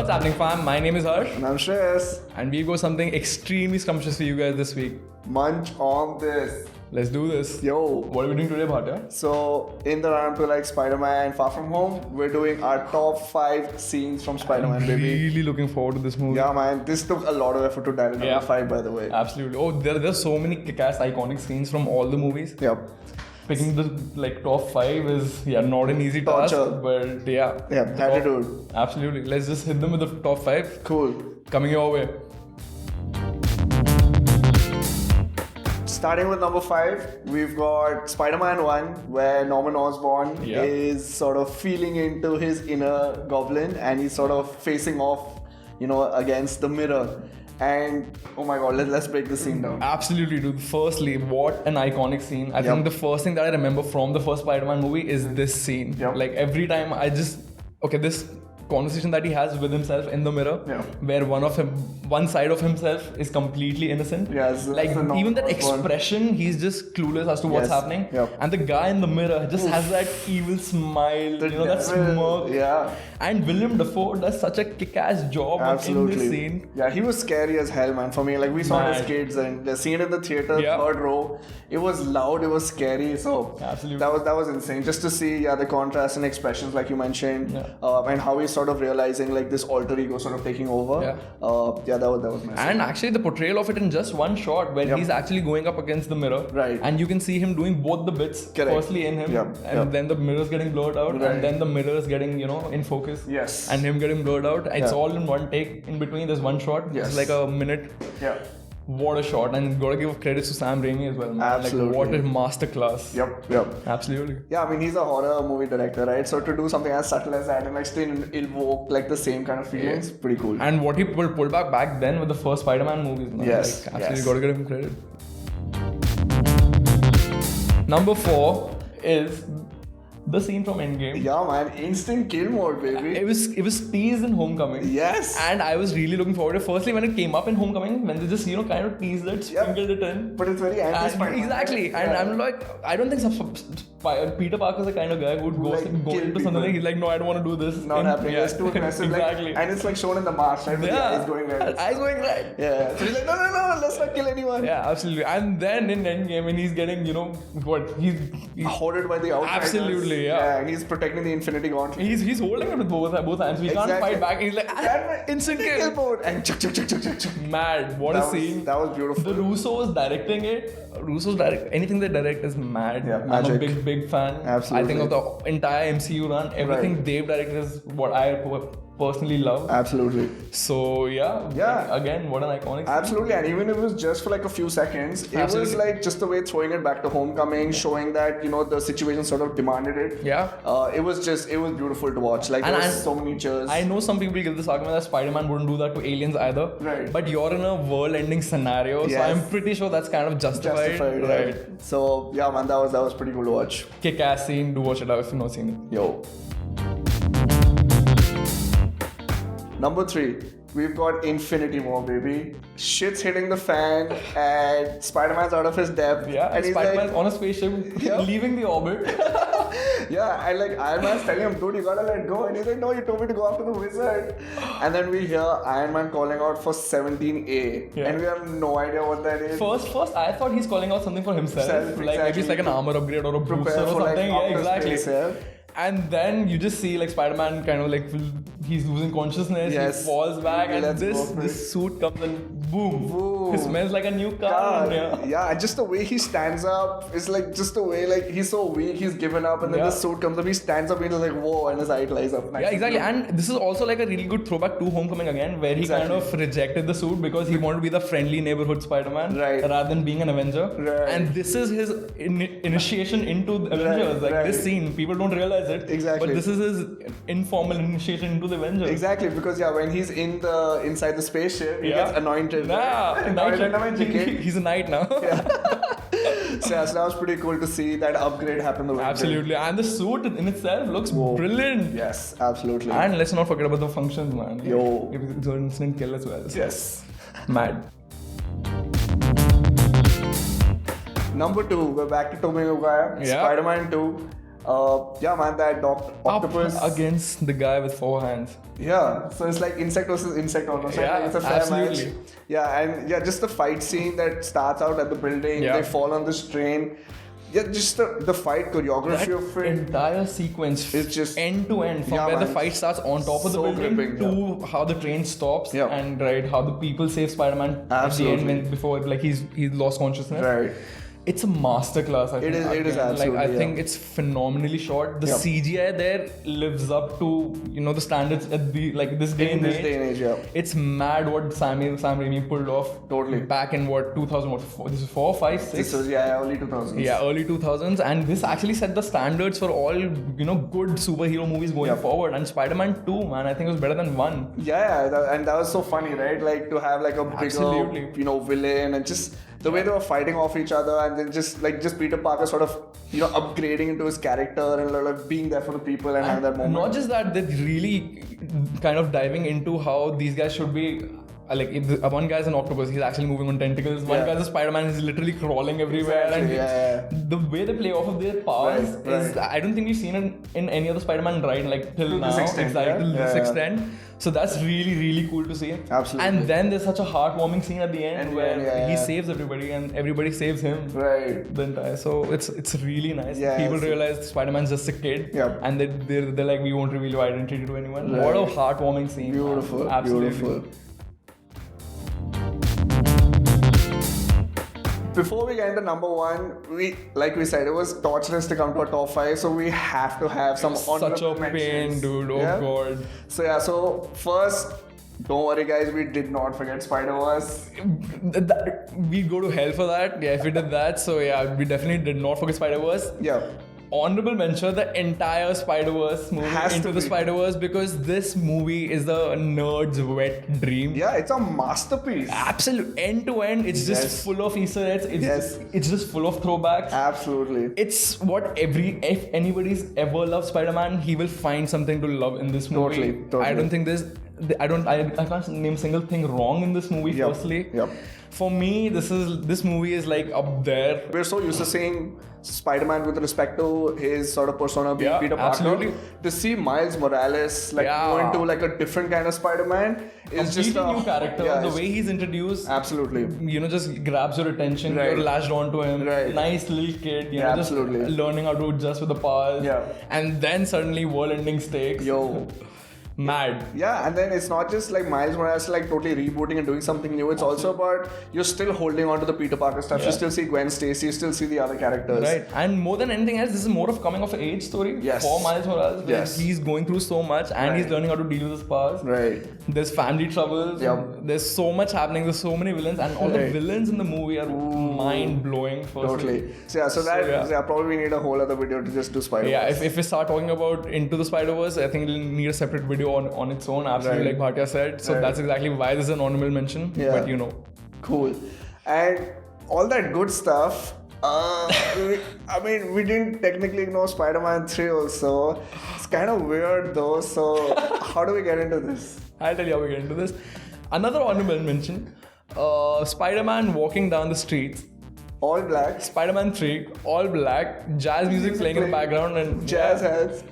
What's happening, fam? My name is Harsh. And I'm Shreyas. And we've got something extremely scrumptious for you guys this week. Munch on this. Let's do this. Yo. What are we doing today, Bhatia? So, in the run to like Spider-Man Far From Home, we're doing our top 5 scenes from Spider-Man, baby. Really looking forward to this movie. Yeah, man. This took a lot of effort to dial in number 5, by the way. Absolutely. Oh, there's so many kick-ass iconic scenes from all the movies. Yep. Picking the top 5 is not an easy task, but yeah, had to do it. Absolutely. Let's just hit them with the top 5. Cool. Coming your way. Starting with number 5, we've got Spider-Man 1, where Norman Osborn is sort of feeling into his inner goblin and he's sort of facing off, against the mirror. And oh my god, let's break the scene down. Absolutely, dude. Firstly, what an iconic scene. I think the first thing that I remember from the first Spider-Man movie is this scene. Yep. Like every time this conversation that he has with himself in the mirror, where one side of himself is completely innocent. Yes, like even that expression, he's just clueless as to what's happening. Yep. And the guy in the mirror just has that evil smile, that smirk. Yeah. And Willem Dafoe does such a kick-ass job in this scene. Yeah, he was scary as hell, man. For me, like we saw it as kids and the scene in the theater, third row, it was loud, it was scary. So absolutely, that was insane. Just to see the contrast and expressions, like you mentioned, and how he's sort of realizing like this alter ego sort of taking over. That was massive. And actually, the portrayal of it in just one shot, where he's actually going up against the mirror, right? And you can see him doing both the bits. Correct. Firstly in him, and then the mirror's getting blurred out, and then the mirror's getting in focus. Yes. And him getting blurred out. It's all in one take. In between, there's one shot. Yes. It's like a minute. Yeah. What a shot, and gotta give credits to Sam Raimi as well, man. Absolutely. Like, what a masterclass. Yep. Absolutely. Yeah, I mean, he's a horror movie director, right? So to do something as subtle as that and like still evoke like the same kind of feelings, pretty cool. And what he pulled back then with the first Spider-Man movies, man. Yes. Absolutely gotta give him credit. Number 4 is the scene from Endgame. Yeah, man, instant kill mode, baby. It was teased in Homecoming. Yes. And I was really looking forward to it. Firstly, when it came up in Homecoming, when they just kind of teased it, sprinkled it in. But it's very anti-Spider-Man. Exactly. And I'm like, I don't think Peter Parker's the kind of guy who would go into something like, he's like, no, I don't want to do this. Not happening. It's too aggressive. Exactly. And it's like shown in the mask, right? With the eyes going red. Eyes going red. Yeah. So he's like, no, let's not kill anyone. Yeah, absolutely. And then in Endgame, when he's getting, he's hoarded by the outsiders. Absolutely, yeah. And he's protecting the Infinity Gauntlet. He's holding it with both hands. We can't fight back. He's like, instant kill mode. And chuck. Mad. What a scene. That was beautiful. The Russos directing it. Anything they direct is mad. Yeah, I'm a big fan. Absolutely. I think of the entire MCU run. Everything they've directed is what I personally love. Absolutely. So again, what an iconic scene. Absolutely. And even if it was just for like a few seconds, it was like just the way throwing it back to Homecoming, showing that the situation sort of demanded it. Yeah. It was beautiful to watch. Like there was so many cheers. I know some people give this argument that Spider-Man wouldn't do that to aliens either. Right. But you're in a world-ending scenario, so I'm pretty sure that's kind of justified. Right. So yeah, man, that was pretty cool to watch. Kick-ass scene. Do watch it out if you've not seen it. Yo. Number 3, we've got Infinity War, baby. Shit's hitting the fan and Spider-Man's out of his depth. Yeah, and Spider-Man's on a spaceship leaving the orbit. Yeah, and like Iron Man's telling him, dude, you gotta let go. And he's like, no, you told me to go after the wizard. And then we hear Iron Man calling out for 17A. And we have no idea what that is. First, I thought he's calling out something for himself. Like maybe it's like an armor upgrade or a booster or something. Like, exactly. Space, And then you just see like Spider-Man kind of like he's losing consciousness, he falls back, and this suit comes and boom. He smells like a new car. Yeah, and just the way he stands up is like just the way like he's so weak, he's given up, and then the suit comes up, he stands up and he's like, whoa, and his eye lights up. Yeah, exactly. And this is also like a really good throwback to Homecoming again, where he kind of rejected the suit because he wanted to be the friendly neighborhood Spider-Man rather than being an Avenger. And this is his initiation into the Avengers. Like this scene, people don't realize it. Exactly. But this is his informal initiation into the Avengers. Exactly, because when he's inside the spaceship, he gets anointed. He's a knight now. So that was pretty cool to see that upgrade happen. Absolutely, and the suit in itself looks brilliant. Yes, absolutely. And let's not forget about the functions, man. Yo, it's an instant kill as well. Yes, mad. Number 2, we're back to Tobey Maguire. Spider-Man 2. Yeah, man, that octopus up against the guy with 4 hands. Yeah, so it's like insect versus insect almost. Yeah, like it's a fair absolutely. match. Yeah, and yeah, just the fight scene that starts out at the building, Yeah. they fall on this train. Yeah, just the fight choreography That of it. entire sequence, It's just- end to end, from Yeah, where the man. fight starts on top of the So building gripping, to how the train stops, Yeah. and right how the people save Spider-Man at the Absolutely. end when, before like he's lost consciousness. Right. It's a masterclass. I think. It is again. absolutely, Like I yeah. think it's phenomenally shot. The Yeah. CGI there lives up to the standards at the like this day In and this age. day and age, yeah. It's mad what Sam Raimi pulled off. Totally. Back in what 2004? This is 4, 5, 6. This was early 2000s. Yeah, early 2000s, and this actually set the standards for all good superhero movies going Yeah. forward. And Spider-Man 2, man, I think it was better than 1. And that was so funny, right? Like to have like a bigger, Absolutely. villain, and just the way they were fighting off each other, and then just Peter Parker sort of upgrading into his character and like being there for the people and having that moment. Not just that, they're really kind of diving into how these guys should be. Like one guy's an octopus, he's actually moving on tentacles. One guy's a Spider-Man, he's literally crawling everywhere. Exactly, and the way they play off of their powers is, right. I don't think we've seen it in any other Spider-Man like till now. this extent, Exactly, yeah. to this Yeah. extent. So that's really, really cool to see. Absolutely. And then there's such a heartwarming scene at the end And where then, he saves everybody and everybody saves him. Right. The entire, so it's really nice. Yeah, People so- realize Spider-Man's just a kid, Yeah. and they're like, we won't reveal your identity to anyone. Right. What a heartwarming scene. man. Beautiful. Absolutely. Beautiful. Before we get into number 1, like we said, it was torturous to come to a top 5, so we have to have some Such a honorable pain, mentions. dude. Oh Yeah? god. So first, don't worry guys, we did not forget Spider-Verse. We go to hell for that. Yeah, if we did that. So yeah, we definitely did not forget Spider-Verse. Yeah. Honorable mention, the entire Spider-Verse movie Has Into to the be. Spider-Verse, because this movie is the nerd's wet dream. Yeah, it's a masterpiece. Absolute end to end, it's just Yes. full of Easter eggs. Yes. It's just full of throwbacks. Absolutely. It's what if anybody's ever loved Spider-Man, he will find something to love in this movie. Totally. I don't think I can't name a single thing wrong in this movie. Yep. Firstly, Yep. for me, this movie is like up there. We're so used to seeing Spider-Man with respect to his sort of persona being Yeah, Peter Parker. absolutely. To see Miles Morales go into like a different kind of Spider-Man is just Completely a new character. Yeah, The it's- way he's introduced, Absolutely. just grabs your attention. Right. You're latched onto him. Right. Nice little kid. Yeah, just absolutely. learning how to adjust with the powers. Yeah. And then suddenly world-ending stakes. Yo. Mad. Yeah, and then it's not just like Miles Morales like totally rebooting and doing something new. It's also about you're still holding on to the Peter Parker stuff. Yeah. You still see Gwen Stacy, you still see the other characters. Right, and more than anything else, this is more of coming of age story Yes. for Miles Morales. Where Yes. he's going through so much, and he's Right. learning how to deal with his powers. Right. There's family troubles. Yep. There's so much happening. There's so many villains, and all the Right. villains in the movie are mind blowing. Totally. So probably we need a whole other video to just do Spider-Man. Yeah, if we start talking about Into the Spider-Verse, I think we'll need a separate video on its own, absolutely, Right. like Bhatia said. So Right. that's exactly why this is an honorable mention. Yeah. But Cool. And all that good stuff. We didn't technically know Spider-Man 3 also. It's kind of weird though. So how do we get into this? I'll tell you how we get into this. Another honorable mention, Spider-Man walking down the streets. All black. Spider-Man 3, all black, jazz music playing in the background, and Jazz hands.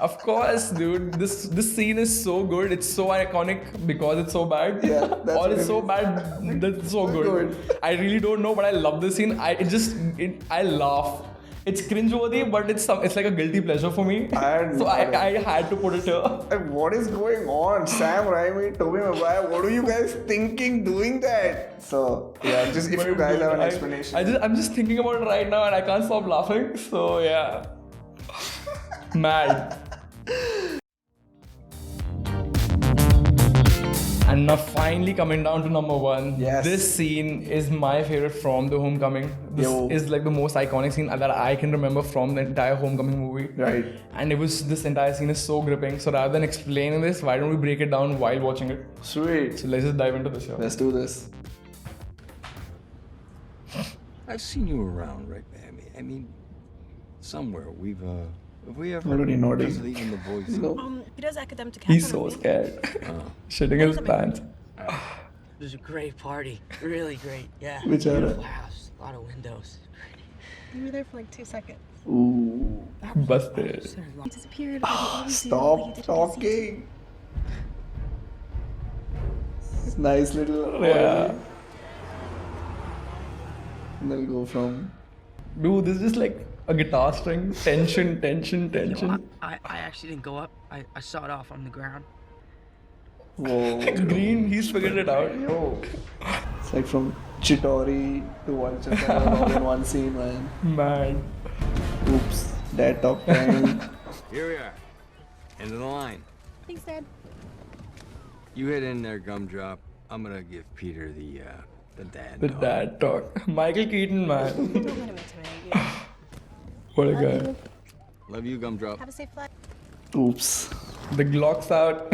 Of course, dude. This scene is so good. It's so iconic because it's so bad. Yeah, that's or what it's it so is. bad that's so good. Good. I really don't know, but I love this scene. I laugh. It's cringeworthy, but it's like a guilty pleasure for me. So I had to put it here. Like, what is going on? Sam Raimi, Tobey Maguire, what are you guys thinking doing that? So yeah, just if you guys have an explanation. I'm just thinking about it right now and I can't stop laughing. So yeah. Mad. And now finally coming down to number 1. Yes. This scene is my favorite from the Homecoming. This is like the most iconic scene that I can remember from the entire Homecoming movie. Right. And this entire scene is so gripping. So rather than explaining this, why don't we break it down while watching it? Sweet. So let's just dive into this here. Let's do this. I've seen you around, right, man? I mean, somewhere have we ever? Already nodding. Because of even the voice. No. He does academic He's so scared. Shitting his pants. It was a great party. Really great. Yeah. Which era? Beautiful house. A lot of windows. You were there for like 2 seconds. Ooh. That Busted. Disappeared. but he always knew that Stop you did talking. Nice little. Yeah. And they'll go from. Dude, this is just like a guitar string. Tension. I actually didn't go up. I saw it off on the ground. Whoa. Green, he's figured it out. Yo. It's like from Tiwari to Muncher all in one scene, man. Man. Oops. Dad talk time. Here we are. End of the line. Thanks, Dad. You hit in there, Gumdrop. I'm gonna give Peter the dad. The dog. dad talk. Michael Keaton, man. Don't let him intimidate you. What a Love guy. you. Love you, Gumdrop. Have a safe flight. Oops. The Glock's out.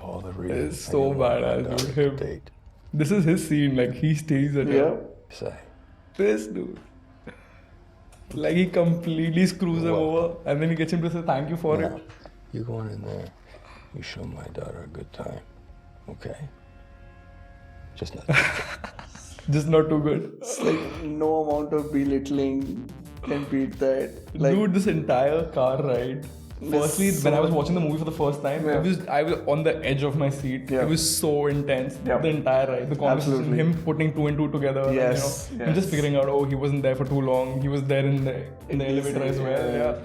All the It's so badass, dude. Him. This is his scene. Like, he stays at Yeah. him. Say. This dude. Like, he completely screws him over. And then he gets him to say thank you for it. You go on in there. You show my daughter a good time. Okay? Just not. Just not too good. It's like no amount of belittling can beat that. Like, Dude, this entire car ride. Firstly, when I was watching the movie for the first time, Yeah. I was on the edge of my seat. Yeah. It was so intense. Yeah. The entire ride, the conversation, Absolutely. him putting two and two together. Yes, And, him just yes. figuring out, oh, he wasn't there for too long. He was there in the elevator as well. Yeah. Yeah.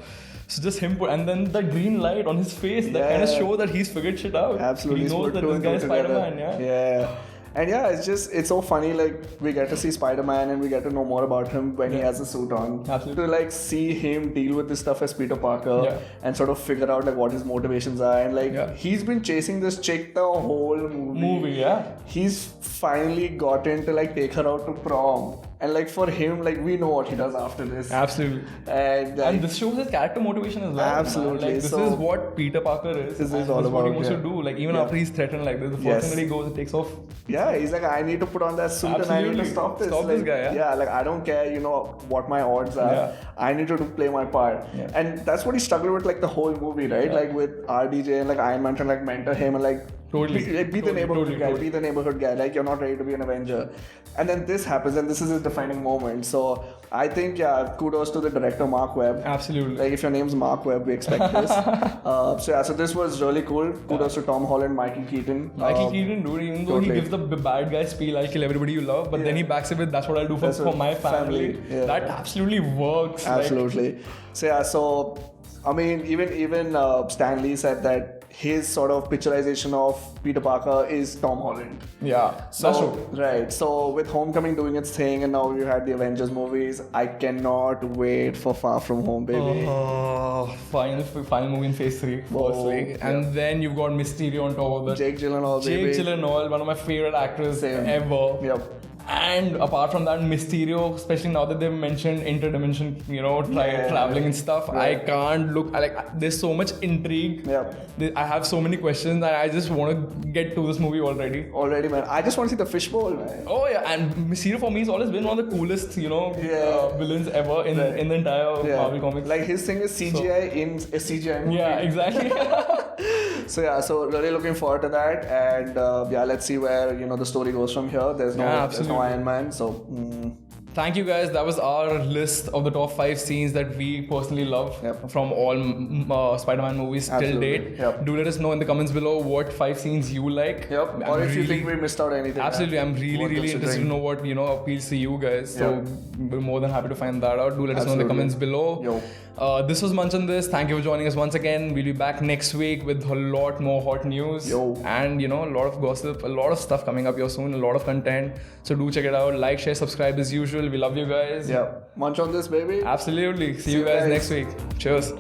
So just him and then the green light on his face that kind of Yeah. show that he's figured shit out. Absolutely. He He's knows put that two this and guy two is together. Spider-Man. Yeah. Yeah. And yeah, it's so funny. Like, we get to see Spider-Man and we get to know more about him when he Yeah. has a suit on. Absolutely. To like see him deal with this stuff as Peter Parker Yeah. and sort of figure out like what his motivations are. And like Yeah. he's been chasing this chick the whole movie. Yeah. He's finally gotten to like take her out to prom. And like for him, like we know what he does after this. Absolutely. And, like, And this shows his character motivation as well. man. Absolutely. Like, this So- is what Peter Parker is. This is and all this is what he about, wants yeah. to do. Like, even Yeah. after he's threatened like this, the first Yes. thing that he goes and takes off. Yeah, he's like, I need to put on that suit and I need to Absolutely. stop this. Stop this Like, guy, yeah. like I don't care, what my odds are. Yeah. I need to play my part. Yeah. And that's what he struggled with like the whole movie, right? Yeah. Like with RDJ and like Iron Man trying to like mentor him and like Totally. be the neighborhood Totally. guy, be the neighborhood guy. Like you're not ready to be an Avenger. And then this happens and this is his defining moment. So I think kudos to the director Mark Webb. Absolutely. Like if your name's Mark Webb, we expect this. So this was really cool. Kudos to Tom Holland, Michael Keaton. Michael Keaton, dude, even though totally. he gives the bad guy spiel, I'll kill everybody you love, but then he backs it with, that's what I'll do That's for what my family. Yeah. That absolutely works. like- Absolutely. So I mean, even Stan Lee said that his sort of picturization of Peter Parker is Tom Holland. yeah, So, that's true. right. So with Homecoming doing its thing, and now you had the Avengers movies, I cannot wait for Far From Home, baby. Final movie in phase 3, Whoa, firstly. And then you've got Mysterio on top of that. Jake Gyllenhaal, baby. Jake Gyllenhaal, one of my favorite actors Same. ever. Yep. And apart from that, Mysterio, especially now that they've mentioned interdimension, traveling and stuff, I can't look. There's so much intrigue. Yep. I have so many questions, and I just want to get to this movie already. Already, man. I just want to see the fishbowl, man. Oh yeah, and Mysterio for me has always been one of the coolest, villains ever in the entire Marvel comics. Like his thing is CGI in a CGI movie. Yeah, exactly. So really looking forward to that, and let's see where the story goes from here. There's no Iron Man, so. Thank you guys. That was our list of the top 5 scenes that we personally love from all Spider-Man movies till date. Yep. Do let us know in the comments below what 5 scenes you like. Yep. Or if you think we missed out anything. Absolutely, I'm really interested to know what appeals to you guys. So we're more than happy to find that out. Do let us know in the comments below. This was Munch on This. Thank you for joining us once again. We'll be back next week with a lot more hot news and a lot of gossip, a lot of stuff coming up here soon, a lot of content. So do check it out. Like, share, subscribe as usual. We love you guys. Yeah. Munch on This, baby. Absolutely. See you guys next week. Cheers.